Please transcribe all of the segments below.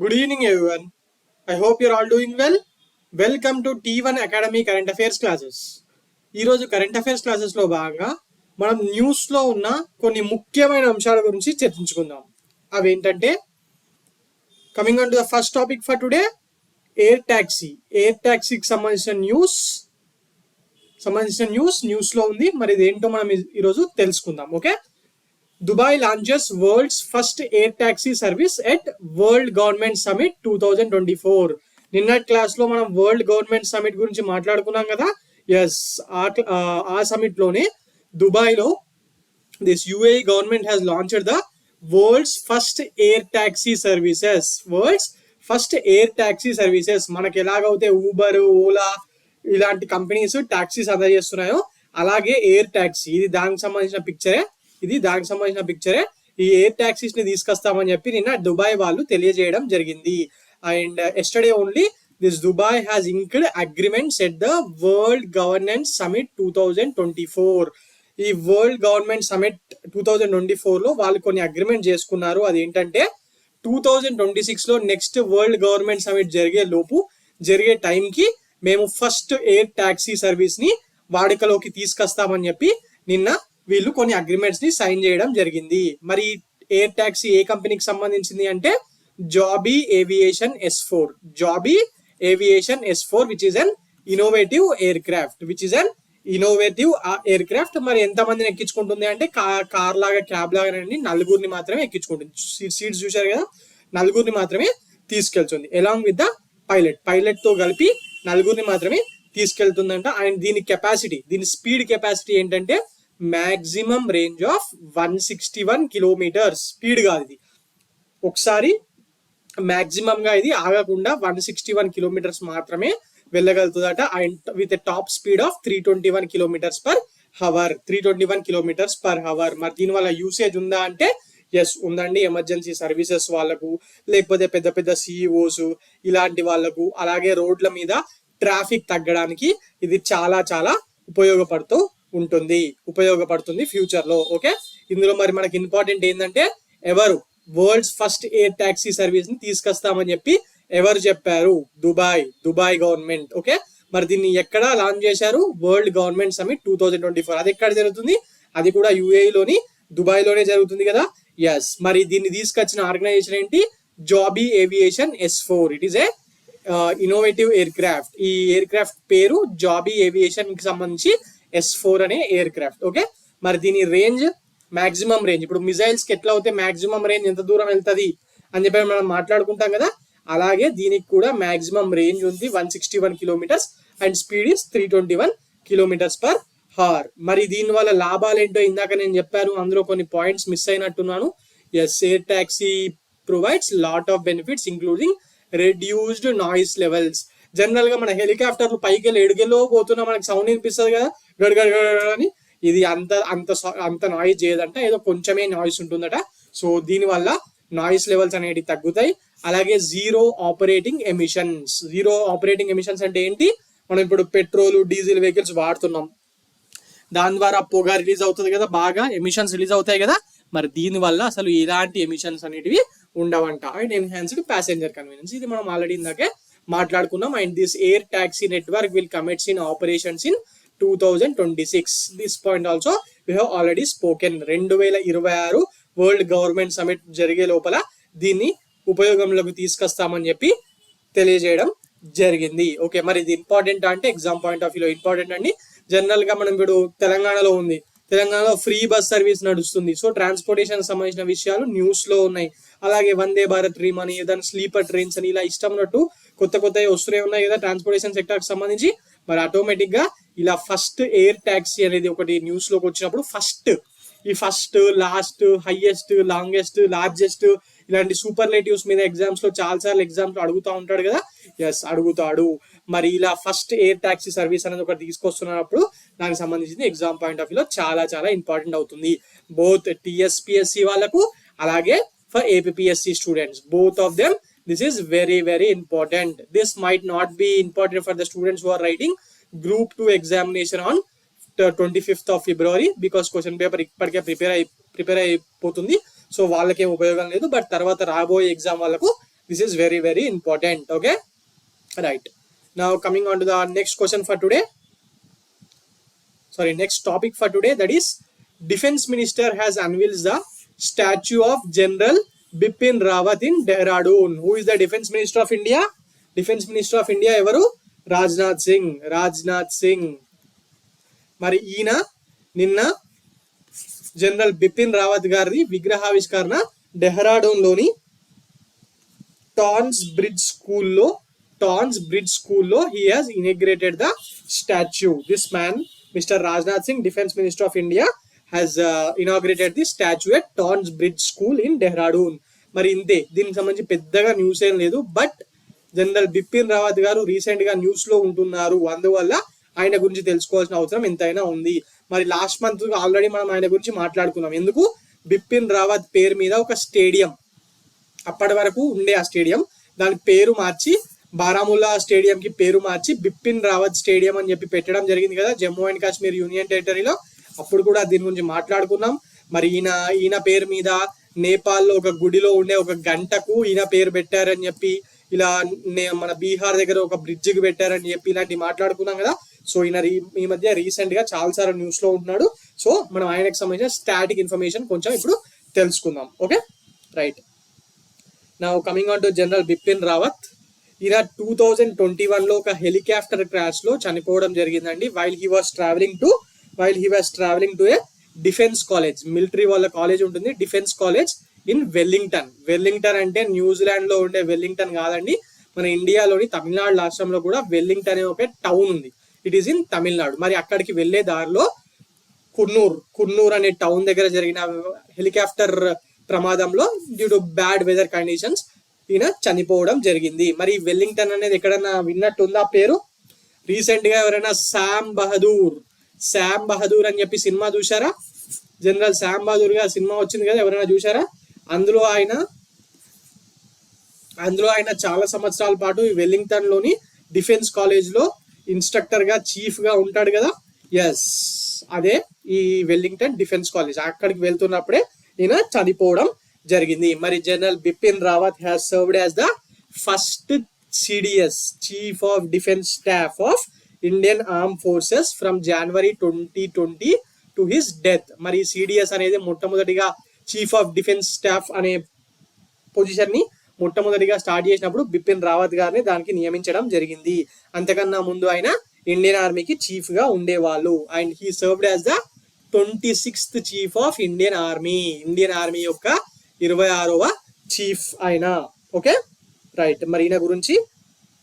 Good evening, everyone. I hope you're all doing well. Welcome to T1 Academy Current Affairs classes. ఈరోజు current affairs క్లాసెస్లో భాగంగా మనం న్యూస్లో ఉన్న కొన్ని ముఖ్యమైన అంశాల గురించి చర్చించుకుందాం. అవేంటంటే coming on to the first topic for today, air ట్యాక్సీకి సంబంధించిన న్యూస్లో ఉంది. మరి ఇదేంటో మనం ఈరోజు తెలుసుకుందాం. Okay, Dubai launches world's first air taxi service at world government summit 2024. నిన్నటి క్లాస్ లో మనం వరల్డ్ గవర్నమెంట్ సమిట్ గురించి మాట్లాడుకున్నాం కదా. ఎస్, ఆ సమిట్ లోనే దుబాయ్ లో this UAE government has launched the world's first air taxi services. మనకి ఎలాగైతే ఊబర్, ఓలా ఇలాంటి కంపెనీస్ టాక్సీస్ అందజేస్తున్నాయో అలాగే ఎయిర్ టాక్సీ ఇది దానికి సంబంధించిన పిక్చరే. ఈ ఎయిర్ టాక్సీస్ ని తీసుకొస్తామని చెప్పి నిన్న దుబాయ్ వాళ్ళు తెలియజేయడం జరిగింది. And yesterday only this Dubai has inked agreements at the world governance summit 2024. ఈ వరల్డ్ గవర్నమెంట్ సమిట్ 2024 లో వాళ్ళు కొన్ని అగ్రిమెంట్ చేసుకున్నారు. అదేంటంటే 2026 లో నెక్స్ట్ వరల్డ్ గవర్నమెంట్ సమిట్ జరిగే టైంకి మేము ఫస్ట్ ఎయిర్ టాక్సీ సర్వీస్ ని వాడుకలోకి తీసుకొస్తామని చెప్పి నిన్న వీళ్ళు కొన్ని అగ్రిమెంట్స్ ని సైన్ చేయడం జరిగింది. మరి ఎయిర్ టాక్సీ ఏ కంపెనీకి సంబంధించింది అంటే Joby Aviation S4 which is an innovative aircraft. మరి ఎంత మందిని ఎక్కించుకుంటుంది అంటే కార్ లాగా, క్యాబ్ లాగా నలుగురిని మాత్రమే ఎక్కించుకుంటుంది. సీట్స్ చూశారు కదా, నలుగురిని మాత్రమే తీసుకెళ్తుంది. అలాంగ్ విత్ ద పైలట్ తో కలిపి నలుగురిని మాత్రమే తీసుకెళ్తుందంట. అండ్ దీని స్పీడ్ కెపాసిటీ ఏంటంటే maximum range of 161 kilometres. Speed కాదు ఇది, ఒకసారి మాక్సిమం గా ఇది ఆగకుండా 161 కిలోమీటర్స్ మాత్రమే వెళ్ళగలుగుతుందట. And with top speed of 321 kilometres per hour. మరి దీని వల్ల యూసేజ్ ఉందా అంటే ఎస్ ఉందండి. ఎమర్జెన్సీ సర్వీసెస్ వాళ్ళకు, లేకపోతే పెద్ద పెద్ద సిఇఓస్ ఇలాంటి వాళ్ళకు, అలాగే రోడ్ల మీద ట్రాఫిక్ తగ్గడానికి ఇది చాలా చాలా ఉపయోగపడుతుంది ఫ్యూచర్ లో. ఓకే, ఇందులో మరి మనకి ఇంపార్టెంట్ ఏంటంటే ఎవరు world's first air taxi service ని తీసుకొస్తామని చెప్పి ఎవరు చెప్పారు? Dubai government. ఓకే, మరి దీన్ని ఎక్కడ లాంచ్ చేశారు? World government summit 2024. అది ఎక్కడ జరుగుతుంది? అది కూడా యుఏఈలోని దుబాయ్ లోనే జరుగుతుంది కదా. ఎస్, మరి దీన్ని తీసుకొచ్చిన ఆర్గనైజేషన్ ఏంటి? Joby Aviation S4. It is a innovative aircraft. ఈ ఎయిర్ క్రాఫ్ట్ పేరు జాబీ ఏవియేషన్ కి సంబంధించి S4 అనే ఎయిర్ క్రాఫ్ట్. ఓకే, మరి దీని మాక్సిమం రేంజ్ ఇప్పుడు మిజైల్స్ కి ఎట్లా అవుతే మాక్సిమం రేంజ్ ఎంత దూరం వెళ్తుంది అని చెప్పి మనం మాట్లాడుకుంటాం కదా, అలాగే దీనికి కూడా మాక్సిమం రేంజ్ ఉంది 161 kilometres and speed is 321 kilometres per hour. మరి దీని వల్ల లాభాలు ఏంటో ఇందాక నేను చెప్పాను, అందులో కొన్ని పాయింట్స్ మిస్ అయినట్టున్నాను. Yes, air taxi provides lot of benefits including reduced noise levels. General గా మన హెలికాప్టర్లు పైకి వెళ్ళి ఎడుగెల్లో పోతున్నా మనకి సౌండ్ వినిపిస్తుంది కదా, గడగడ అని. ఇది అంత నాయిస్ చేయదంట, ఏదో కొంచెమే నాయిస్ ఉంటుందట. సో దీని వల్ల నాయిస్ లెవెల్స్ అనేవి తగ్గుతాయి. అలాగే జీరో ఆపరేటింగ్ ఎమిషన్స్ అంటే ఏంటి? మనం ఇప్పుడు పెట్రోల్, డీజిల్ వెహికల్స్ వాడుతున్నాం, దాని ద్వారా పొగ రిలీజ్ అవుతుంది కదా, బాగా ఎమిషన్స్ రిలీజ్ అవుతాయి కదా. మరి దీని వల్ల అసలు ఎలాంటి ఎమిషన్స్ అనేటివి ఉండవంట. అండ్ ఎన్హాన్స్డ్ ప్యాసింజర్ కన్వీనియన్స్, ఇది మనం ఆల్రెడీ ఇందాకే మాట్లాడుకున్నాం. And this air taxi network will commence in operations in 2026. This point also we have already spoken. 2026 world government summit జరిగే లోపల దీన్ని ఉపయోగంలోకి తీసుకొస్తామని చెప్పి తెలియజేయడం జరిగింది. ఓకే, మరి ఇది ఇంపార్టెంట్ అంటే ఎగ్జామ్ పాయింట్ ఆఫ్ వ్యూలో ఇంపార్టెంట్ అండి. జనరల్ గా మనం ఇప్పుడు తెలంగాణలో ఫ్రీ బస్ సర్వీస్ నడుస్తుంది. సో ట్రాన్స్పోర్టేషన్ సంబంధించిన విషయాలు న్యూస్ లో ఉన్నాయి. అలాగే వందే భారత్ డ్రీమ్ అని, ఏదైనా స్లీపర్ ట్రైన్స్ అని, ఇలా ఇష్టం ఉన్నట్టు కొత్త వస్తూనే ఉన్నాయి కదా ట్రాన్స్పోర్టేషన్ సెక్టర్ కి సంబంధించి. మరి ఆటోమేటిక్ గా ఇలా ఫస్ట్ ఎయిర్ టాక్సీ అనేది ఒకటి న్యూస్ లోకి వచ్చినప్పుడు first last, highest, longest, largest ఇలాంటి సూపర్లేటివ్స్ మీద ఎగ్జామ్స్ లో చాలాసార్లు ఎగ్జామ్స్ లో అడుగుతూ ఉంటాడు కదా. ఎస్, అడుగుతాడు. మరి ఇలా ఫస్ట్ ఎయిర్ టాక్సీ సర్వీస్ అనేది ఒకటి తీసుకొస్తున్నప్పుడు దానికి సంబంధించింది ఎగ్జామ్ పాయింట్ ఆఫ్ వ్యూలో చాలా చాలా ఇంపార్టెంట్ అవుతుంది. బోత్ TSPSC వాళ్ళకు అలాగే for APPSC students, both of them this is very very important. This might not be important for the students who are writing group 2 examination on 25th of February because question paper ఇప్పటికే prepare అయిపోతుంది. So వాళ్ళకేం ఉపయోగం లేదు. But తర్వాత రాబోయే exam వాళ్ళకు This is very, very important. Okay, right. Now coming on to the next question for today. Sorry, next topic for today, that is Defense Minister has unveiled the statue of General Bipin Rawat in Dehradun. Who is the Defense Minister of India? Defense Minister of India evaru? Rajnath Singh. మరి ఈయన నిన్న general Bipin Rawat గారి విగ్రహావిష్కరణ డెహ్రాడూన్లోని టాన్స్ bridge స్కూల్లో he has inaugurated the statue. This man, Mr. Rajnath Singh, Defense Minister of India, has inaugurated the statue at Ton's Bridge School in Dehradun. మరి ఇంతే, దీనికి సంబంధించి పెద్దగా న్యూస్ ఏం లేదు. బట్ జనరల్ బిపిన్ రావత్ గారు రీసెంట్ గా న్యూస్ లో ఉంటున్నారు, అందువల్ల ఆయన గురించి తెలుసుకోవాల్సిన అవసరం ఎంతైనా ఉంది. మరి లాస్ట్ మంత్ ఆల్రెడీ మనం ఆయన గురించి మాట్లాడుకున్నాం. ఎందుకు? బిపిన్ రావత్ పేరు మీద ఒక స్టేడియం, అప్పటి వరకు ఉండే ఆ స్టేడియం, దాని పేరు మార్చి బారాముల్లా స్టేడియం కి పేరు మార్చి బిపిన్ రావత్ స్టేడియం అని చెప్పి పెట్టడం జరిగింది కదా జమ్మూ అండ్ కాశ్మీర్ యూనియన్ టెరిటరీలో. అప్పుడు కూడా దీని గురించి మాట్లాడుకున్నాం. మరి ఈయన పేరు మీద నేపాల్లో ఒక గుడిలో ఉండే ఒక గంటకు ఈయన పేరు పెట్టారని చెప్పి, ఇలా మన బీహార్ దగ్గర ఒక బ్రిడ్జికి పెట్టారని చెప్పి ఇలాంటివి మాట్లాడుకున్నాం కదా. సో ఈయన ఈ మధ్య రీసెంట్ గా చాలా సార్లు న్యూస్ లో ఉంటున్నాడు. సో మనం ఆయనకు సంబంధించిన స్టాటిక్ ఇన్ఫర్మేషన్ కొంచెం ఇప్పుడు తెలుసుకుందాం. Okay, right. Now coming on to general Bipin Rawat. ఈయన 2021లో ఒక హెలికాప్టర్ క్రాష్ లో చనిపోవడం జరిగిందండి. While he was travelling to A defence college. Military వాళ్ళ కాలేజ్ ఉంటుంది, డిఫెన్స్ కాలేజ్ ఇన్ వెల్లింగ్టన్ అంటే న్యూజిలాండ్ లో ఉండే వెల్లింగ్టన్ కాదండి, మన ఇండియాలోని తమిళనాడు రాష్ట్రంలో కూడా వెల్లింగ్టన్ అనే ఒక టౌన్ ఉంది. It is in Tamil Nadu. మరి అక్కడికి వెళ్లే దారిలో కున్నూర్ అనే టౌన్ దగ్గర జరిగిన హెలికాప్టర్ ప్రమాదంలో due to bad weather conditions ఈయన చనిపోవడం జరిగింది. మరి వెల్లింగ్టన్ అనేది ఎక్కడన్నా విన్నట్టుందా పేరు? రీసెంట్ గా ఎవరైనా శామ్ బహదూర్ అని చెప్పి సినిమా చూసారా? జనరల్ శామ్ బహదూర్ గా సినిమా వచ్చింది కదా, ఎవరైనా చూసారా? అందులో ఆయన చాలా సంవత్సరాల పాటు వెల్లింగ్టన్ లోని డిఫెన్స్ కాలేజ్ లో ఇన్స్ట్రక్టర్ గా చీఫ్ గా ఉంటాడు కదా. ఎస్, అదే ఈ వెల్లింగ్టన్ డిఫెన్స్ కాలేజ్. అక్కడికి వెళ్తున్నప్పుడే ఈయన చనిపోవడం జరిగింది. మరి general Bipin Rawat has served as the first CDS, chief of defence staff of Indian arm forces from January 2020 to his death. మరి CDS అనేది మొట్టమొదటిగా చీఫ్ ఆఫ్ డిఫెన్స్ స్టాఫ్ అనే పొజిషన్ ని మొట్టమొదటిగా స్టార్ట్ చేసినప్పుడు బిపిన్ రావత్ గారిని దానికి నియమించడం జరిగింది. అంతకన్నా ముందు ఆయన ఇండియన్ ఆర్మీకి చీఫ్ గా ఉండేవాళ్ళు. And he served as the 26th chief of Indian army యొక్క 26వ చీఫ్ ఆయన. Okay, right. మరి ఈయన గురించి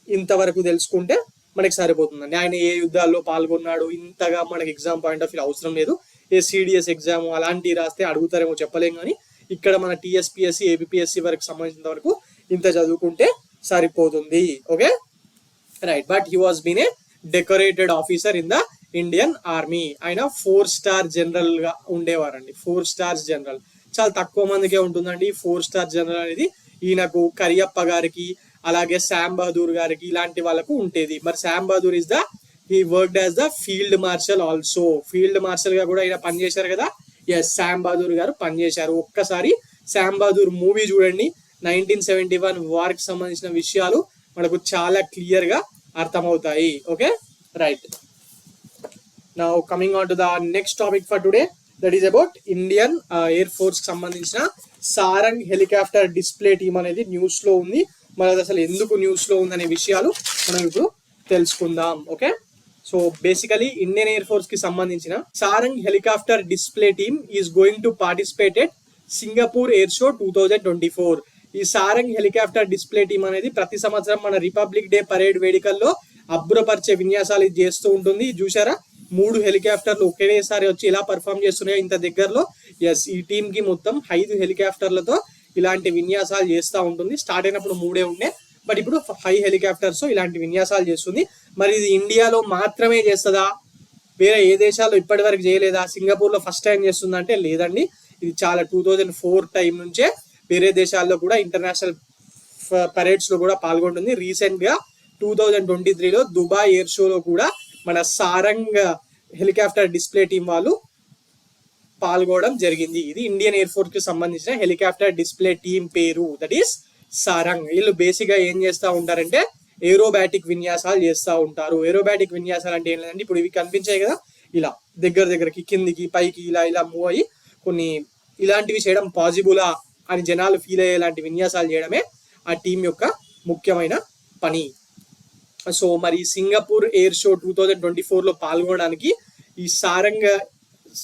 ఇంతవరకు తెలుసుకుంటే మనకి సరిపోతుందండి. ఆయన ఏ యుద్ధాల్లో పాల్గొన్నాడు ఇంతగా మనకి ఎగ్జామ్ పాయింట్ ఆఫ్ వ్యూ అవసరం లేదు. ఏ CDS ఎగ్జామ్ అలాంటివి రాస్తే అడుగుతారేమో చెప్పలేం, కానీ ఇక్కడ మన TSPSC APPSC వరకు సంబంధించిన వరకు ఇంత చదువుకుంటే సరిపోతుంది. Okay, right. But he was been a decorated officer in the Indian army. ఆయన 4 స్టార్ జనరల్ గా ఉండేవారండి. 4 స్టార్స్ జనరల్ చాలా తక్కువ మందికే ఉంటుందండి 4 స్టార్ జనరల్ అనేది. ఈయనకు కరియప్ప గారికి అలాగే శామ్ బహదూర్ గారికి ఇలాంటి వాళ్ళకు ఉండేది. మరి Sam Bahadur he worked as the field marshal also. Field marshal గా కూడా ఈయన పనిచేశారు కదా. ఎస్, శామ్ బహదూర్ గారు పనిచేశారు. ఒక్కసారి శామ్ బహదూర్ మూవీ చూడండి, 1971 వార్ కి సంబంధించిన విషయాలు మనకు చాలా క్లియర్ గా అర్థమవుతాయి. Okay, right. Now coming on to the next topic for today, that is about Indian air force కి సంబంధించిన సారంగ్ హెలికాప్టర్ డిస్ప్లే టీమ్ అనేది న్యూస్ లో ఉంది. మరి అది అసలు ఎందుకు న్యూస్ లో ఉందనే విషయాలు మనం ఇప్పుడు తెలుసుకుందాం. Okay, so basically Indian air force కి సంబంధించిన Sarang helicopter display team is going to participate at Singapore air show 2024. ఈ సారంగ్ హెలికాప్టర్ డిస్ప్లే టీమ్ అనేది ప్రతి సంవత్సరం మన రిపబ్లిక్ డే పరేడ్ వేడుకల్లో అబ్బురపరిచే విన్యాసాలు చేస్తూ ఉంటుంది. చూసారా, 3 హెలికాప్టర్లు ఒకేసారి వచ్చి ఇలా పర్ఫామ్ చేస్తున్నాయి ఇంత దగ్గరలో. ఎస్, ఈ టీమ్ కి మొత్తం 5 హెలికాప్టర్లతో ఇలాంటి విన్యాసాలు చేస్తూ ఉంటుంది. స్టార్ట్ అయినప్పుడు 3 ఉండే, బట్ ఇప్పుడు 5 హెలికాప్టర్స్ ఇలాంటి విన్యాసాలు చేస్తుంది. మరి ఇది ఇండియాలో మాత్రమే చేస్తుందా, వేరే ఏ దేశాల్లో ఇప్పటి వరకు చేయలేదా, సింగపూర్ లో ఫస్ట్ టైం చేస్తుందంటే లేదండి. ఇది చాలా 2004 టైం నుంచే వేరే దేశాల్లో కూడా ఇంటర్నేషనల్ పరేడ్స్ లో కూడా పాల్గొంటుంది. రీసెంట్ గా 2023లో దుబాయ్ ఎయిర్ షోలో కూడా మన సారంగ్ హెలికాప్టర్ డిస్ప్లే టీం వాళ్ళు పాల్గొనడం జరిగింది. ఇది ఇండియన్ ఎయిర్ ఫోర్స్ కి సంబంధించిన హెలికాప్టర్ డిస్ప్లే టీం పేరు, దట్ ఈస్ సారంగ్. వీళ్ళు బేసిక్ గా ఏం చేస్తూ ఉంటారంటే ఏరోబాటిక్ విన్యాసాలు చేస్తూ ఉంటారు. ఏరోబాటిక్ విన్యాసాలు అంటే ఏం లేదంటే ఇప్పుడు ఇవి కనిపించాయి కదా, ఇలా దగ్గరికి కిందికి పైకి ఇలా ఇలా మూవ్ అయ్యి కొన్ని ఇలాంటివి చేయడం పాసిబులా అని జనాలు ఫీల్ అయ్యేలాంటి విన్యాసాలు చేయడమే ఆ టీం యొక్క ముఖ్యమైన పని. సో మరి సింగపూర్ ఎయిర్ షో 2024లో పాల్గొనడానికి ఈ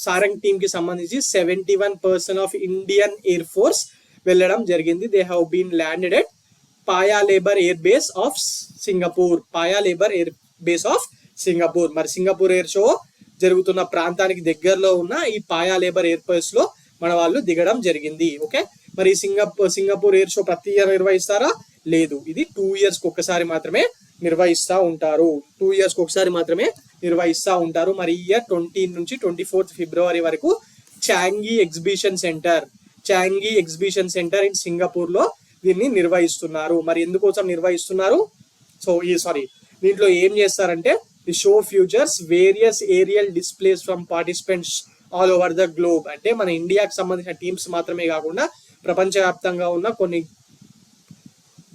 సారంగ్ టీమ్ కి సంబంధించి 71% ఆఫ్ ఇండియన్ ఎయిర్ ఫోర్స్ వెళ్ళడం జరిగింది. They have been landed at Paya Lebar air base of Singapore. Paya Lebar air base of Singapore. మరి సింగపూర్ ఎయిర్ షో జరుగుతున్న ప్రాంతానికి దగ్గరలో ఉన్న ఈ పాయా లేబర్ ఎయిర్ బేస్ లో మన వాళ్ళు దిగడం జరిగింది. ఓకే, మరి సింగపూర్ ఎయిర్ షో ప్రతి ఇయర్ నిర్వహిస్తారా? లేదు, ఇది 2 years ఒకసారి మాత్రమే నిర్వహిస్తూ ఉంటారు. 2 years ఒకసారి మాత్రమే నిర్వహిస్తూ ఉంటారు. మరి ఈ ఇయర్ 20 నుంచి 24 ఫిబ్రవరి వరకు Changi exhibition centre in Singapore లో దీన్ని నిర్వహిస్తున్నారు. మరి ఎందుకోసం నిర్వహిస్తున్నారు? దీంట్లో ఏం చేస్తారంటే the show features various aerial displays from participants all over the globe. అంటే మన ఇండియాకి సంబంధించిన టీమ్స్ మాత్రమే కాకుండా ప్రపంచవ్యాప్తంగా ఉన్న కొన్ని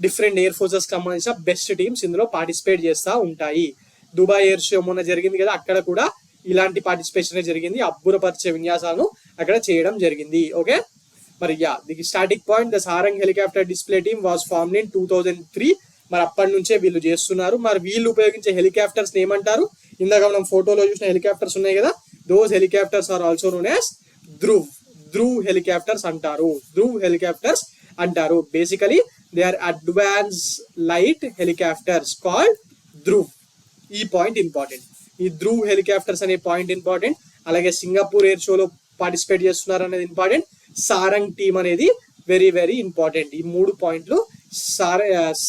డిఫరెంట్ ఎయిర్ ఫోర్సెస్ సంబంధించిన బెస్ట్ టీమ్స్ ఇందులో పార్టిసిపేట్ చేస్తూ ఉంటాయి. దుబాయ్ ఎయిర్ షో మొన్న జరిగింది కదా, అక్కడ కూడా ఇలాంటి పార్టిసిపేషన్ జరిగింది. అబ్బురపరిచే విన్యాసాలను అక్కడ చేయడం జరిగింది. ఓకే, మరి the starting point the Sarang helicopter display team was formed in 2003. మరి అప్పటి నుంచే వీళ్ళు చేస్తున్నారు. మరి వీళ్ళు ఉపయోగించే హెలికాప్టర్స్ ఏమంటారు? ఇందాక మనం ఫోటోలో చూసిన హెలికాప్టర్స్ ఉన్నాయి కదా, those helicopters are also known as Dhruv helicopters అంటారు. Basically they are advance light helicopters called Dhruv. ఈ పాయింట్ ఇంపార్టెంట్. ఈ ధ్రువ్ హెలికాప్టర్స్ అనే పాయింట్ ఇంపార్టెంట్. అలాగే సింగపూర్ ఎయిర్ షోలో పార్టిసిపేట్ చేస్తున్నారు అనేది ఇంపార్టెంట్. సారంగ్ టీమ్ అనేది వెరీ వెరీ ఇంపార్టెంట్. ఈ 3 పాయింట్లు.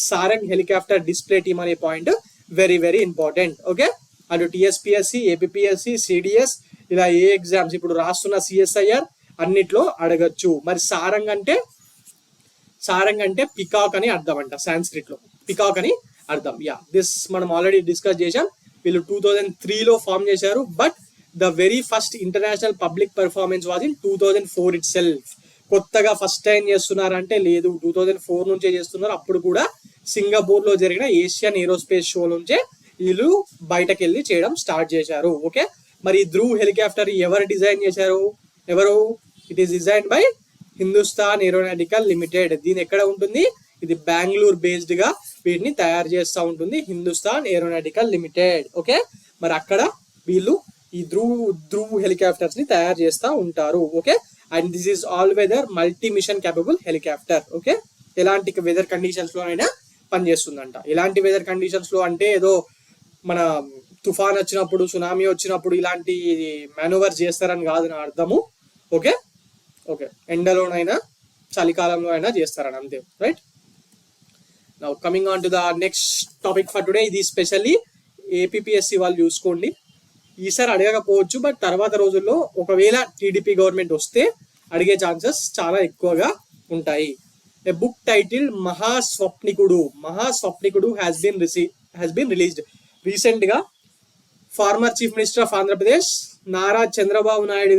సారంగ్ హెలికాప్టర్ డిస్ప్లే టీమ్ అనే point very very important. Okay, అటు టీఎస్పీఎస్సి, ఏపీఎస్సి, సిడిఎస్ ఇలా ఏ ఎగ్జామ్స్ ఇప్పుడు రాస్తున్న సిఎస్ఐఆర్ అన్నిట్లో అడగచ్చు. మరి సారంగ్ అంటే పికాక్ అని అర్థం అంట. సాంస్క్రిట్ లో పికాక్ అని అర్థం. దిస్ మనం ఆల్రెడీ డిస్కస్ చేశాం. వీళ్ళు 2003లో ఫామ్ చేశారు. But the very first international public performance was in 2004 it self. కొత్తగా ఫస్ట్ టైం చేస్తున్నారంటే లేదు, 2004 నుంచే చేస్తున్నారు. అప్పుడు కూడా సింగపూర్ లో జరిగిన ఏషియన్ ఏరోస్పేస్ షో నుంచే వీళ్ళు బయటకు వెళ్ళి చేయడం స్టార్ట్ చేశారు. ఓకే, మరి ధ్రువ్ హెలికాప్టర్ ఎవరు డిజైన్ చేశారు? It is design by Hindustan aeronautical limited. దీని ఎక్కడ ఉంటుంది? ఇది బెంగళూరు బేస్డ్ గా వీటిని తయారు చేస్తూ ఉంటుంది హిందుస్థాన్ ఏరోనాటికల్ లిమిటెడ్. ఓకే, మరి అక్కడ వీళ్ళు ఈ ధ్రువ్ హెలికాప్టర్స్ ని తయారు చేస్తూ ఉంటారు. Okay, and this is all weather multi mission capable helicopter. Okay, ఎలాంటి వెదర్ కండిషన్స్ లో అయినా పనిచేస్తుందంట. ఎలాంటి వెదర్ కండిషన్స్ లో అంటే ఏదో మన తుఫాన్ వచ్చినప్పుడు, సునామీ వచ్చినప్పుడు ఇలాంటి మానూవర్స్ చేస్తారని కాదు నా అర్థము. ఓకే, ఎండలోనైనా చలికాలంలో అయినా చేస్తారని అంతే. Right, now coming on to the next topic for today. ఇది స్పెషల్లీ ఏపీఎస్సి వాళ్ళు చూసుకోండి. ఈసారి అడగకపోవచ్చు, బట్ తర్వాత రోజుల్లో ఒకవేళ టీడీపీ గవర్నమెంట్ వస్తే అడిగే ఛాన్సెస్ చాలా ఎక్కువగా ఉంటాయి. A book titled Mahaswapnikudu has been released. Recent గా former chief minister of Andhra Pradesh Nara Chandrababu Naidu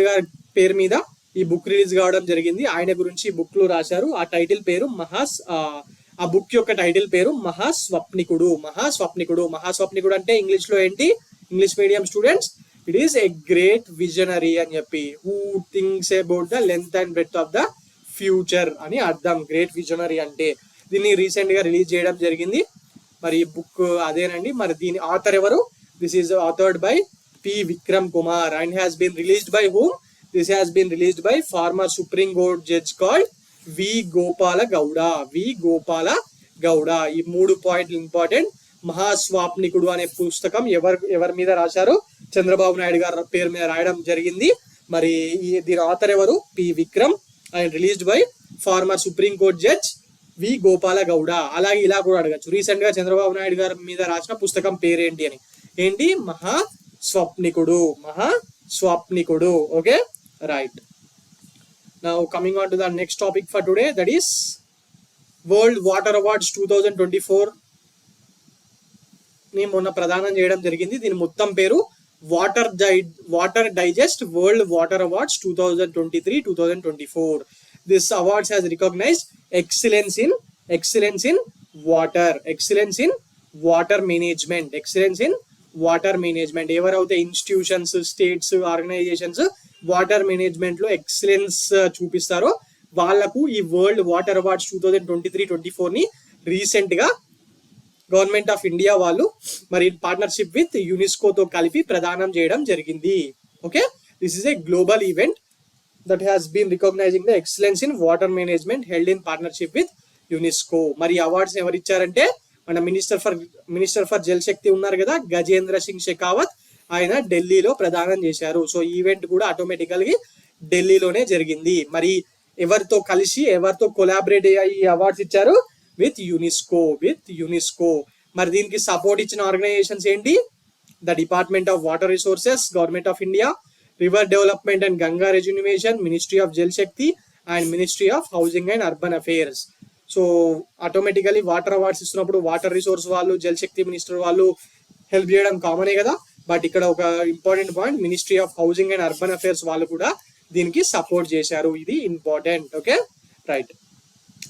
గారి పేరు మీద ఈ బుక్ రిలీజ్ కావడం జరిగింది. ఆయన గురించి ఈ బుక్ లో రాశారు. ఆ టైటిల్ పేరు ఆ బుక్ యొక్క టైటిల్ పేరు మహాస్వప్నికుడు అంటే ఇంగ్లీష్ లో ఏంటి? English medium students, it is a great visionary అని చెప్పి, who thinks about the length and breadth of the future అని అర్థం. గ్రేట్ విజనరీ అంటే దీన్ని రీసెంట్ గా రిలీజ్ చేయడం జరిగింది. మరి ఈ బుక్ అదేనండి. మరి దీని ఆథర్ ఎవరు? This is authored by P Vikram Kumar and has been released by whom? This has been released by former supreme court judge called V Gopala Gowda. ఈ 3 పాయింట్లు ఇంపార్టెంట్. మహాస్వాప్నికుడు అనే పుస్తకం ఎవరి మీద రాశారు? చంద్రబాబు నాయుడు గారి పేరు మీద రాయడం జరిగింది. మరి దీని ఆథర్ ఎవరు? P Vikram and released by former supreme court judge V Gopala Gowda. అలాగే ఇలా కూడా అడగచ్చు, రీసెంట్ గా చంద్రబాబు నాయుడు గారి మీద రాసిన పుస్తకం పేరేంటి అని. ఏంటి? Mahaswapnikudu. Okay, right. Now coming on to the next topic for today, that is World Water Awards 2024 ని మొన్న ప్రదానం చేయడం జరిగింది. దీని మొత్తం పేరు Water Digest World Water Awards 2023-2024. This awards has recognized excellence in water management. ఎవరైతే institutions, states, organisations water management లో ఎక్సలెన్స్ చూపిస్తారో వాళ్లకు ఈ వరల్డ్ వాటర్ అవార్డ్స్ 2023-24 ని రీసెంట్ గా గవర్నమెంట్ ఆఫ్ ఇండియా వాళ్ళు మరి పార్ట్నర్షిప్ విత్ యునెస్కోతో కలిపి ప్రదానం చేయడం జరిగింది. Okay, this is a global event that has been recognising the excellence in water management held in partnership with UNESCO. మరి అవార్డ్స్ ఎవరు ఇచ్చారంటే మన మినిస్టర్ ఫర్ జల్ శక్తి ఉన్నారు కదా, గజేంద్ర సింగ్ షెకావత్, ఆయన ఢిల్లీలో ప్రదానం చేశారు. సో ఈవెంట్ కూడా ఆటోమేటికల్ గా ఢిల్లీలోనే జరిగింది. మరి ఎవరితో కొలాబరేట్ అయ్యి ఈ అవార్డ్స్ ఇచ్చారు? With UNESCO. మరి దీనికి సపోర్ట్ ఇచ్చిన ఆర్గనైజేషన్స్ ఏంటి? The department of water resources, government of India, river development and Ganga rejuvenation, ministry of Jal Shakti and ministry of housing and urban affairs. So automatically water awards ఇస్తున్నప్పుడు water resource వాళ్ళు, జల్ శక్తి minister వాళ్ళు help చేయడం కామనే కదా. But ఇక్కడ ఒక important point, ministry of housing and urban affairs వాళ్ళు కూడా దీనికి సపోర్ట్ చేశారు. ఇది ఇంపార్టెంట్. Okay, right.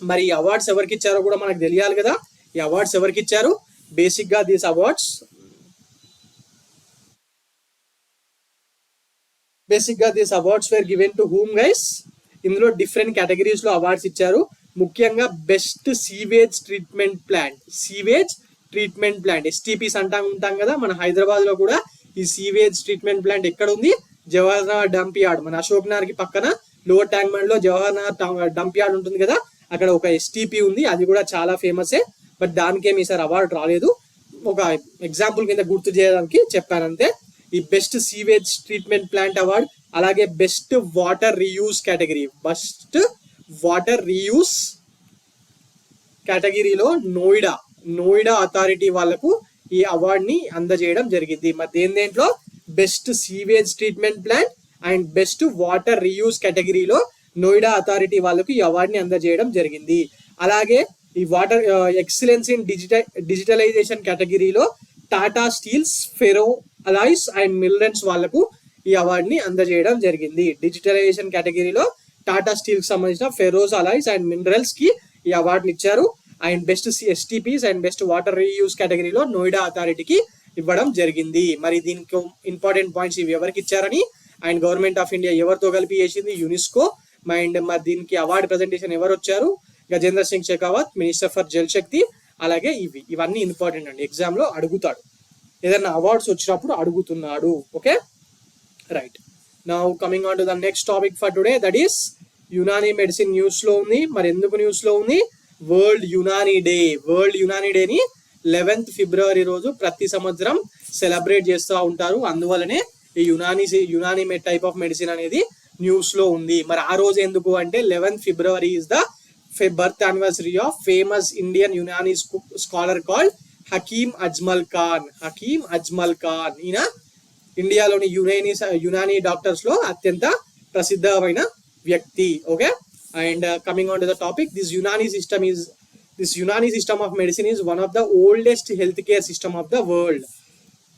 మరి ఈ అవార్డ్స్ ఎవరికి ఇచ్చారో కూడా మనకు తెలియాలి కదా. ఈ అవార్డ్స్ ఎవరికి ఇచ్చారు? బేసిక్ గా these awards wear given to whom guys? ఇందులో డిఫరెంట్ కేటగిరీస్ లో అవార్డ్స్ ఇచ్చారు. ముఖ్యంగా best sewage treatment plant STPs ఉంటాం కదా, మన హైదరాబాద్ లో కూడా ఈ సీవేజ్ ట్రీట్మెంట్ ప్లాంట్ ఎక్కడ ఉంది? Jawahar Nagar dump yard. మన అశోక్ నగర్ కి పక్కన లోవర్ ట్యాంక్ బండ్ లో జవహర్ నగర్ డంప్ యార్డ్ ఉంటుంది కదా, అక్కడ ఒక ఎస్టీపీ ఉంది. అది కూడా చాలా ఫేమసే. బట్ దానికేమి ఈసారి అవార్డు రాలేదు. ఒక ఎగ్జాంపుల్ కింద గుర్తు చేయడానికి చెప్పానంతే. ఈ best sewage treatment plant award, అలాగే బెస్ట్ వాటర్ రీయూస్ కేటగిరీలో నోయిడా అథారిటీ వాళ్లకు ఈ అవార్డ్ ని అందజేయడం జరిగింది. మరి దేంట్లో? Best sewage treatment plant and best water reuse కేటగిరీలో నోయిడా అథారిటీ వాళ్ళకు ఈ అవార్డుని అందజేయడం జరిగింది. అలాగే ఈ వాటర్ ఎక్సలెన్స్ ఇన్ డిజిటలైజేషన్ కేటగిరీలో Tata steels, ferro alloys and minerals వాళ్లకు ఈ అవార్డుని అందజేయడం జరిగింది. డిజిటలైజేషన్ కేటగిరీలో టాటా స్టీల్ కి సంబంధించిన ఫెరోస్, అలాయిస్ అండ్ మినరల్స్ కి ఈ అవార్డుని ఇచ్చారు. And best STPs and best water reuse కేటగిరీలో నోయిడా అథారిటీకి ఇవ్వడం జరిగింది. మరి దీనికి ఇంపార్టెంట్ పాయింట్స్ ఇవి ఎవరికి ఇచ్చారని, అండ్ గవర్నమెంట్ ఆఫ్ ఇండియా ఎవరితో కలిపి చేసింది? యునెస్కో. అండ్ మరి దీనికి అవార్డు ప్రెజెంటేషన్ ఎవరు వచ్చారు? గజేంద్ర సింగ్ షెకావత్, మినిస్టర్ ఫర్ జల్ శక్తి. అలాగే ఇవన్నీ ఇంపార్టెంట్ అండి, ఎగ్జామ్ లో అడుగుతాడు, ఏదైనా అవార్డ్స్ వచ్చినప్పుడు అడుగుతున్నాడు. Okay, right. Now coming on to the next topic for today, that is Unani medicine. News లో ఉంది. మరి ఎందుకు న్యూస్ లో ఉంది? వరల్డ్ యునానీ డేని 11th ఫిబ్రవరి రోజు ప్రతి సంవత్సరం సెలబ్రేట్ చేస్తూ ఉంటారు. అందువల్లనే ఈ యునానీ టైప్ ఆఫ్ మెడిసిన్ అనేది న్యూస్ లో ఉంది. మరి ఆ రోజు ఎందుకు అంటే 11th ఫిబ్రవరి is the birth anniversary of famous Indian Unani scholar called Hakim Ajmal Khan. ఈయన ఇండియాలోని యునానీ డాక్టర్స్ లో అత్యంత ప్రసిద్ధమైన వ్యక్తి. Okay, and coming on to the topic, this Unani system of medicine is one of the oldest health care system of the world.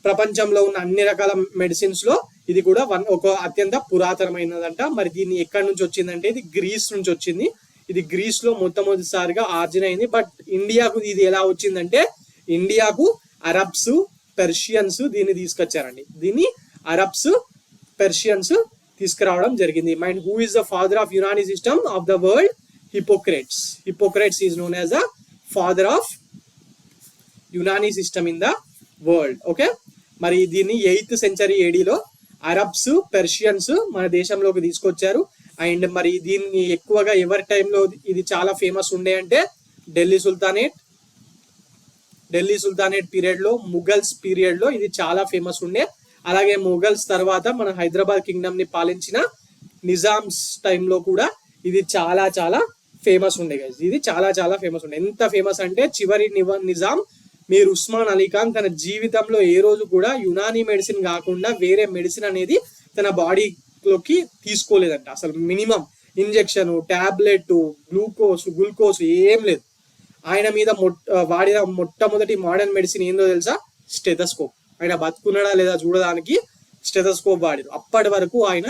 ప్రపంచంలో ఉన్న అన్ని రకాల మెడిసిన్స్ లో ఇది కూడా ఒక అత్యంత పురాతనమైనదంట. మరి దీన్ని ఎక్కడి నుంచి వచ్చిందంటే ఇది గ్రీస్ నుంచి వచ్చింది. ఇది గ్రీస్ లో మొట్టమొదటిసారిగా ఆర్జిన్ అయింది. బట్ ఇండియాకు ఇది ఎలా వచ్చిందంటే, ఇండియాకు అరబ్స్, పెర్షియన్స్ దీన్ని తీసుకొచ్చారండి. దీన్ని అరబ్స్, పెర్షియన్స్ తీసుకురావడం జరిగింది. And who is the father of Unani system of the world? Hippocrates is known as the father of Unani system in the world. Okay, మరి దీన్ని 8th సెంచరీ ఏడీలో అరబ్స్, పెర్షియన్స్ మన దేశంలోకి తీసుకొచ్చారు. అండ్ మరి దీన్ని ఎక్కువగా ఎవరి టైంలో ఇది చాలా ఫేమస్ ఉండే అంటే ఢిల్లీ సుల్తానేట్ పీరియడ్ లో, ముఘల్స్ పీరియడ్ లో ఇది చాలా ఫేమస్ ఉండే. అలాగే ముఘల్స్ తర్వాత మన హైదరాబాద్ కింగ్డమ్ ని పాలించిన నిజామ్స్ టైంలో కూడా ఇది చాలా చాలా ఫేమస్ ఉండే గైస్. ఇది చాలా చాలా ఫేమస్ ఉండే. ఎంత ఫేమస్ అంటే చివరి నిజాం మీర్ ఉస్మాన్ అలీ ఖాన్ తన జీవితంలో ఏ రోజు కూడా యునానీ మెడిసిన్ కాకుండా వేరే మెడిసిన్ అనేది తన బాడీలోకి తీసుకోలేదంట. అసలు మినిమం ఇంజెక్షన్, టాబ్లెట్, గ్లూకోజ్ ఏం లేదు. ఆయన మీద వాడిన మొట్టమొదటి మోడర్న్ మెడిసిన్ ఏందో తెలుసా? స్టెథోస్కోప్. ఆయన బతుకున్నాడా లేదా చూడడానికి స్టెథోస్కోప్ వాడారు. అప్పటి వరకు ఆయన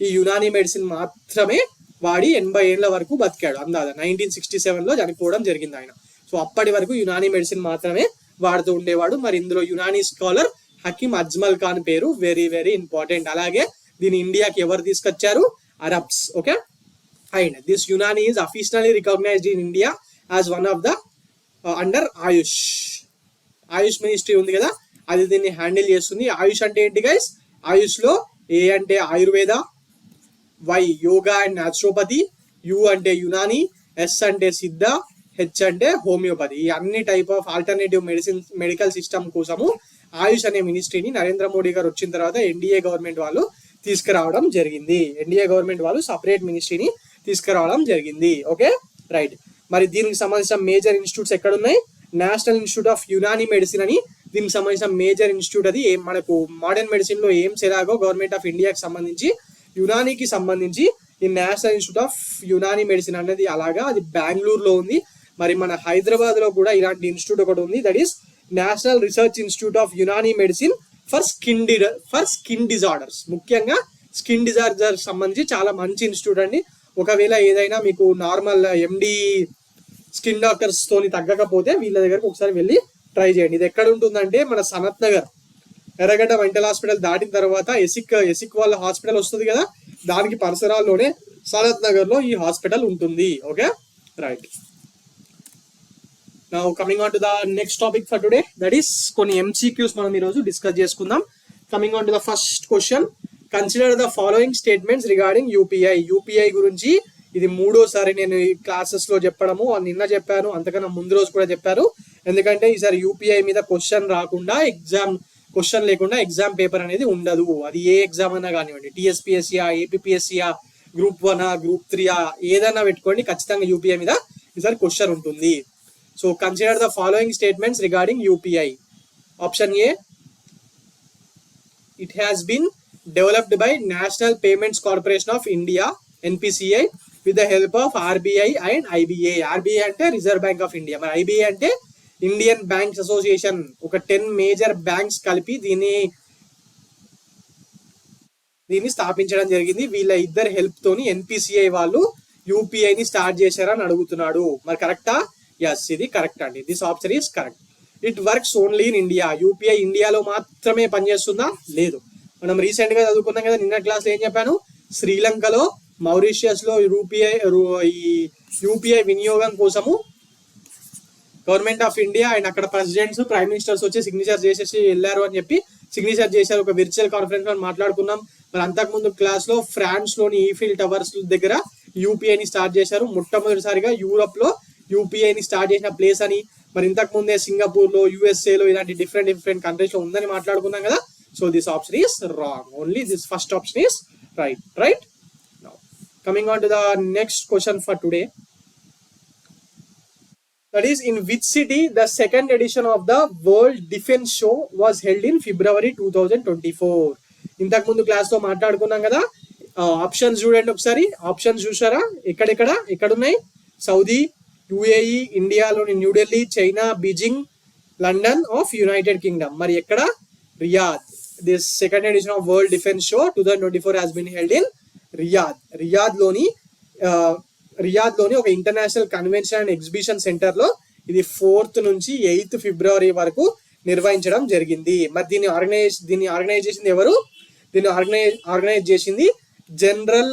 ఈ యునానీ మెడిసిన్ మాత్రమే వాడి 80 ఏళ్ల వరకు బతికాడు. అందాదా 1967లో చనిపోవడం జరిగింది ఆయన. సో అప్పటి వరకు యునానీ మెడిసిన్ మాత్రమే వాడుతూ ఉండేవాడు. మరి ఇందులో యునానీ స్కాలర్ హకీమ్ అజ్మల్ ఖాన్ పేరు వెరీ వెరీ ఇంపార్టెంట్. అలాగే దీని ఇండియాకి ఎవరు తీసుకొచ్చారు? Arabs. Okay, and this Unani is officially recognised in India as one of the under AYUSH. AYUSH ministry ఉంది కదా, అది దీన్ని హ్యాండిల్ చేస్తుంది. ఆయుష్ అంటే ఏంటి గైస్? ఆయుష్ లో ఏ అంటే Ayurveda, Y yoga and naturopathy, U అంటే యునానీ, ఎస్ అంటే సిద్ధ, హెచ్ అంటే హోమియోపతి. ఈ అన్ని type of alternative medical system కోసము ఆయుష్ అనే మినిస్ట్రీని నరేంద్ర మోడీ గారు వచ్చిన తర్వాత ఎన్డీఏ గవర్నమెంట్ వాళ్ళు తీసుకురావడం జరిగింది. ఎన్డీఏ గవర్నమెంట్ వాళ్ళు సపరేట్ మినిస్ట్రీని తీసుకురావడం జరిగింది. Okay, right. మరి దీనికి సంబంధించిన మేజర్ ఇన్స్టిట్యూట్స్ ఎక్కడ ఉన్నాయి? National institute of Unani medicine అని దీనికి సంబంధించిన మేజర్ ఇన్స్టిట్యూట్. అది మనకు మోడర్న్ మెడిసిన్ లో ఎయిమ్స్ ఎలాగో గవర్నమెంట్ ఆఫ్ ఇండియాకి సంబంధించి యునానీకి సంబంధించి ఈ national institute of Unani medicine అనేది అలాగా అది బెంగళూరులో ఉంది. మరి మన హైదరాబాద్ లో కూడా ఇలాంటి ఇన్స్టిట్యూట్ ఒకటి ఉంది. That is national research institute of Unani medicine for skin disorders. ముఖ్యంగా స్కిన్ డిజార్డర్స్ సంబంధించి చాలా మంచి ఇన్స్టిట్యూట్ అండి. ఒకవేళ ఏదైనా మీకు నార్మల్ ఎండి స్కిన్ డాక్టర్స్ తోని తగ్గకపోతే వీళ్ళ దగ్గరకు ఒకసారి వెళ్ళి ట్రై చేయండి. ఇది ఎక్కడ ఉంటుందంటే మన సనత్ నగర్ ఎర్రగడ్డ మెంటల్ హాస్పిటల్ దాటిన తర్వాత ఎసిక్ వాళ్ళ హాస్పిటల్ వస్తుంది కదా, దానికి పరిసరాల్లోనే సనత్ నగర్ లో ఈ హాస్పిటల్ ఉంటుంది. Okay, right. Now coming on to the next topic for today, that is కొన్ని MCQs మనం ఈరోజు డిస్కస్ చేసుకుందాం. Coming on to the first question, consider the following statements regarding UPI. UPI గురించి ఇది మూడోసారి నేను ఈ క్లాసెస్ లో చెప్పడము. నిన్న చెప్పాను, అంతకన్నా ముందు రోజు కూడా చెప్పారు. ఎందుకంటే ఈసారి యూపీఐ మీద క్వశ్చన్ రాకుండా క్వశ్చన్ లేకుండా ఎగ్జామ్ పేపర్ అనేది ఉండదు. అది ఏ ఎగ్జామ్ అయినా కానివ్వండి, టీఎస్పీఎస్సీయా, ఏపీఎస్సీయా, గ్రూప్ 1, గ్రూప్ 3 ఏదైనా పెట్టుకోండి, ఖచ్చితంగా యూపీఐ మీద ఈసారి క్వశ్చన్ ఉంటుంది. So consider the following statements regarding UPI. Option A, it has been developed by National Payments Corporation of India NPCI with the help of RBI and IBA. RBI అంటే reserve bank of India, మరి IBA అంటే Indian banks association. ఒక 10 major banks కలిపి దీన్ని స్థాపించడం జరిగింది. వీళ్ళ ఇద్దరు హెల్ప్ తోని NPCI వాళ్ళు యూపీఐ ని స్టార్ట్ చేశారని అడుగుతున్నాడు. మరి కరెక్టా? ఎస్, ఇది కరెక్ట్ అండి. This option is correct. It works only in India. UPI ఇండియాలో మాత్రమే పనిచేస్తుందా? లేదు. మనం రీసెంట్ గా చదువుకున్నాం కదా, నిన్న క్లాస్ లో ఏం చెప్పాను? శ్రీలంకలో, మౌరిషియస్ లో యూపీఐ వినియోగం కోసము గవర్నమెంట్ ఆఫ్ ఇండియా అండ్ అక్కడ ప్రెసిడెంట్స్, ప్రైమ్ మినిస్టర్స్ వచ్చి సిగ్నేచర్ చేసేసి వెళ్ళారు అని చెప్పి సిగ్నేచర్ చేశారు. ఒక విర్చువల్ కాన్ఫరెన్స్ లో మాట్లాడుకున్నాం. మరి అంతకుముందు క్లాస్ లో ఫ్రాన్స్ లోని ఈఫిల్ టవర్స్ దగ్గర యూపీఐని స్టార్ట్ చేశారు. మొట్టమొదటిసారిగా యూరోప్ లో యూపీఐని స్టార్ట్ చేసిన ప్లేస్ అని. మరి ఇంతకు ముందే సింగపూర్ లో, USA లో ఇలాంటి డిఫరెంట్ కంట్రీస్ లో ఉందని మాట్లాడుకున్నాం కదా. So this option is wrong. Only this first option is right. Now coming on to the next question for today, that is, in which city the second edition of the World Defense Show was held in February 2024. ఇంతకు ముందు class లో మాట్లాడుకున్నాం కదా. Options చూడండి ఒకసారి. Options చూసారా? ఎక్కడున్నాయి? Saudi, UAE, ఇండియాలోని New Delhi, China, Beijing, London of United Kingdom. మరి ఎక్కడ? Riyadh. This second edition of world defence show 2024 has been held in Riyadh. Riyadh లోని ఒక international convention and exhibition centre లో ఇది 4th నుంచి 8th ఫిబ్రవరి వరకు నిర్వహించడం జరిగింది. మరి దీన్ని ఆర్గనైజ్ చేసింది ఎవరు? దీన్ని ఆర్గనైజ్ చేసింది general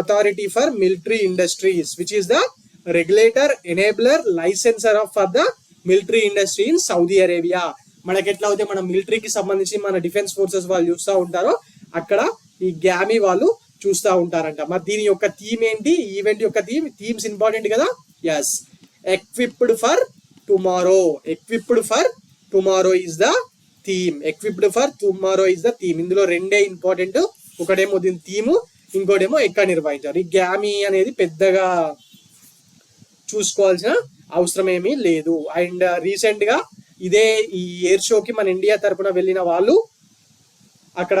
authority for military industries, which is the regulator, enabler, licensor for the military industry in Saudi Arabia. మనకి ఎట్లా అయితే మన మిలిటరీకి సంబంధించి మన డిఫెన్స్ ఫోర్సెస్ వాళ్ళు చూస్తూ ఉంటారో, అక్కడ ఈ గ్యామీ వాళ్ళు చూస్తూ ఉంటారంట. మరి దీని యొక్క థీమ్ ఏంటి? ఈవెంట్ యొక్క థీమ్స్ ఇంపార్టెంట్ కదా. Yes, equipped for tomorrow. Equipped for tomorrow is the theme. Equipped for tomorrow is the theme. ఇందులో రెండే ఇంపార్టెంట్. ఒకటేమో దీని థీము, ఇంకోటేమో ఎక్కడ నిర్వహించారు. ఈ గ్యామీ అనేది పెద్దగా చూసుకోవాల్సిన అవసరం ఏమీ లేదు. అండ్ రీసెంట్ గా ఇదే ఈ ఎయిర్ షోకి మన ఇండియా తరపున వెళ్ళిన వాళ్ళు అక్కడ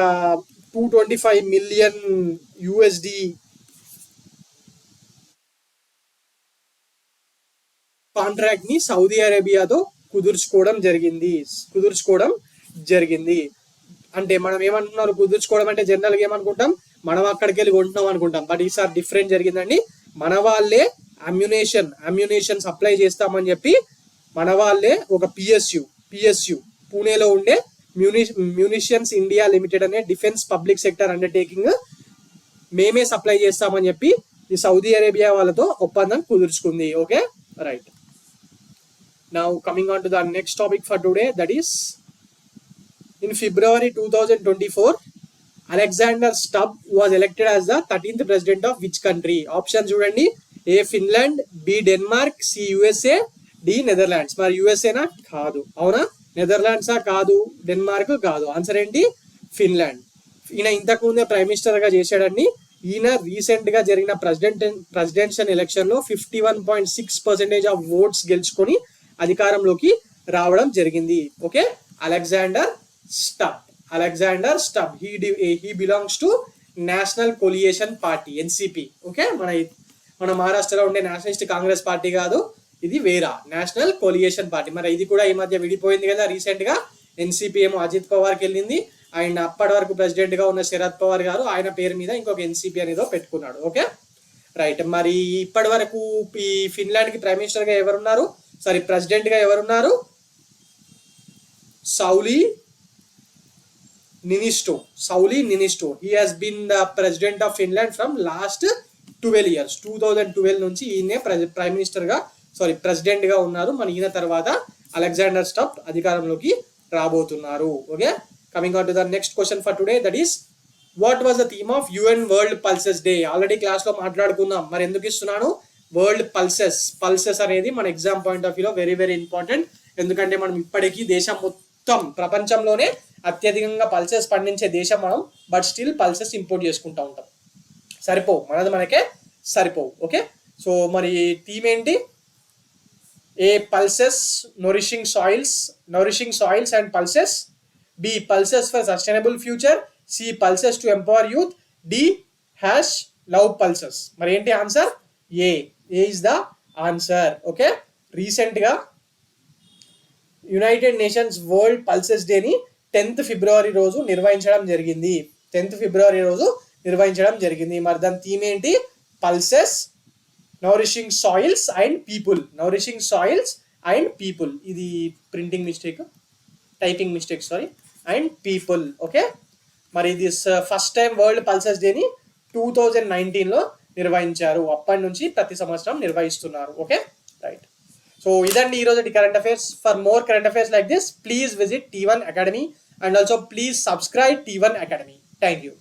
$225 million కాంట్రాక్ట్ ని సౌదీ అరేబియాతో కుదుర్చుకోవడం జరిగింది. అంటే మనం ఏమంటున్నారు, కుదుర్చుకోవడం అంటే జనరల్గా ఏమనుకుంటాం, మనం అక్కడికి వెళ్ళి కొంటున్నాం అనుకుంటాం. బట్ ఈసారి డిఫరెంట్ జరిగిందండి. మన వాళ్ళే అమ్యునేషన్ సప్లై చేస్తామని చెప్పి మన వాళ్ళే ఒక పిఎస్యు పూణేలో ఉండే మ్యూనిషియన్స్ ఇండియా లిమిటెడ్ అనే డిఫెన్స్ పబ్లిక్ సెక్టర్ అండర్టేకింగ్ మేమే సప్లై చేస్తామని చెప్పి ఈ సౌదీ అరేబియా వాళ్ళతో ఒప్పందం కుదుర్చుకుంది. Okay, right. Now coming on to the next topic for today, that is in February 2024, Alexander Stubb was elected as the 13th president of which country? Options చూడండి. A Finland, B Denmark, C USA, D Netherlands. మరి USA నా కాదు, అవునా? Netherlands కాదు, Denmark కాదు. Answer ఏంటి? Finland. ఈయన ఇంతకు ముందే ప్రైమ్ మినిస్టర్ గా చేశాడండి. ఈయన రీసెంట్ గా జరిగిన ప్రెసిడెన్షియల్ ఎలక్షన్ లో 51.6% ఆఫ్ ఓట్స్ గెలుచుకొని అధికారంలోకి రావడం జరిగింది. Okay, Alexander Stubb. He belongs to national coalition party, NCP. Okay, మన మహారాష్ట్రలో ఉండే నేషనలిస్ట్ కాంగ్రెస్ పార్టీ కాదు, ఇది వేరా నేషనల్ కోలియేషన్ పార్టీ. మరి ఇది కూడా ఈ మధ్య విడిపోయింది కదా రీసెంట్ గా. ఎన్సిపి ఏమో అజిత్ పవార్కి వెళ్ళింది, ఆయన అప్పటి వరకు ప్రెసిడెంట్ గా ఉన్న శరద్ పవార్ గారు ఆయన పేరు మీద ఇంకొక ఎన్సిపి అనేదో పెట్టుకున్నాడు. Okay, right. మరి ఇప్పటి వరకు ఈ ఫిన్లాండ్ కి ప్రైమ్ మినిస్టర్ గా ఎవరున్నారు, సారీ ప్రెసిడెంట్ గా ఎవరున్నారు? సౌలీ నినిస్టో. He has been the president of Finland from last 12 years. 2012 నుంచి ఈయనే ప్రైమ్ మినిస్టర్ గా ప్రెసిడెంట్ గా ఉన్నారు. మన ఈయన తర్వాత అలెగ్జాండర్ స్టబ్ అధికారంలోకి రాబోతున్నారు. Okay, coming on to the next question for today, that is what was the theme of UN world pulses day? Already class లో మాట్లాడుకుందాం. మరి ఎందుకు ఇస్తున్నాను? వరల్డ్ పల్సెస్ అనేది మన ఎగ్జామ్ పాయింట్ ఆఫ్ వ్యూలో వెరీ వెరీ ఇంపార్టెంట్. ఎందుకంటే మనం ఇప్పటికీ దేశం మొత్తం ప్రపంచంలోనే అత్యధికంగా పల్సెస్ పండించే దేశం మనం, బట్ స్టిల్ పల్సెస్ ఇంపోర్ట్ చేసుకుంటూ ఉంటాం. మనకే సరిపోవు. ఓకే, సో మరి థీమ్ ఏంటి? A pulses nourishing soils and pulses. B pulses for sustainable future. C pulses to empower youth. D love pulses. మరి ఏంటి answer? A is the answer. Okay, recent గా United Nations world pulses డేని 10th ఫిబ్రవరి రోజు నిర్వహించడం జరిగింది. మరి దాని theme ఏంటి? Pulses nourishing soils and people. ఇది typing mistake and people. Okay, మరి ఇది ఫస్ట్ టైం వరల్డ్ పల్సెస్ డేని 2019లో నిర్వహించారు. అప్పటి నుంచి ప్రతి సంవత్సరం నిర్వహిస్తున్నారు. Okay, right. సో ఇదండి ఈరోజు current affairs. For more current affairs like this, please visit T1 Academy and also please subscribe T1 Academy. Thank you.